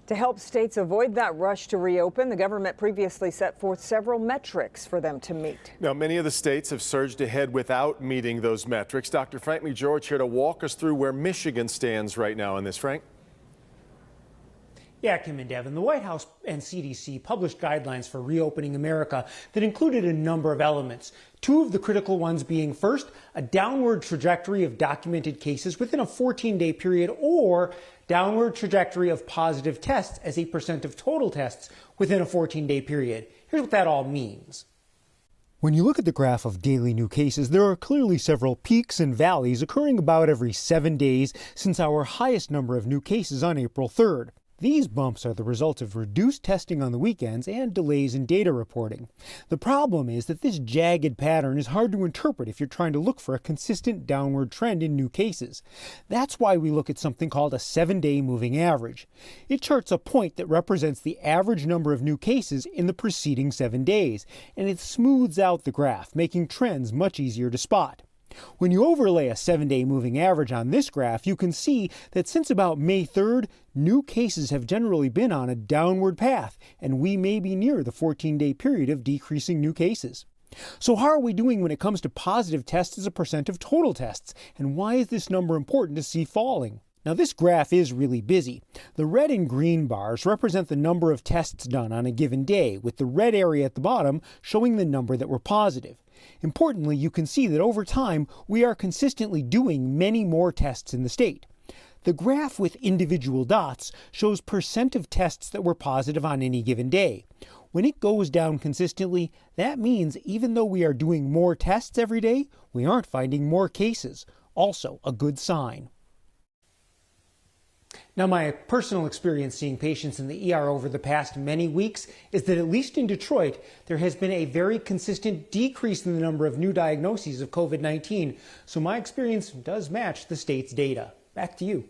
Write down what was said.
To help states avoid that rush to reopen, the government previously set forth several metrics for them to meet. Now, many of the states have surged ahead without meeting those metrics. Dr. Frank Lee George here to walk us through where Michigan stands right now on this. Frank? Yeah, Kim and Devin, the White House and CDC published guidelines for reopening America that included a number of elements. Two of the critical ones being, first, a downward trajectory of documented cases within a 14-day period, or downward trajectory of positive tests as a percent of total tests within a 14-day period. Here's what that all means. When you look at the graph of daily new cases, there are clearly several peaks and valleys occurring about every 7 days since our highest number of new cases on April 3rd. These bumps are the result of reduced testing on the weekends and delays in data reporting. The problem is that this jagged pattern is hard to interpret if you're trying to look for a consistent downward trend in new cases. That's why we look at something called a 7-day moving average. It charts a point that represents the average number of new cases in the preceding 7 days, and it smooths out the graph, making trends much easier to spot. When you overlay a 7-day moving average on this graph, you can see that since about May 3rd, new cases have generally been on a downward path, and we may be near the 14-day period of decreasing new cases. So how are we doing when it comes to positive tests as a percent of total tests, and why is this number important to see falling? Now, this graph is really busy. The red and green bars represent the number of tests done on a given day, with the red area at the bottom showing the number that were positive. Importantly, you can see that over time, we are consistently doing many more tests in the state. The graph with individual dots shows percent of tests that were positive on any given day. When it goes down consistently, that means even though we are doing more tests every day, we aren't finding more cases. Also a good sign. Now, my personal experience seeing patients in the ER over the past many weeks is that at least in Detroit, there has been a very consistent decrease in the number of new diagnoses of COVID-19. So my experience does match the state's data. Back to you.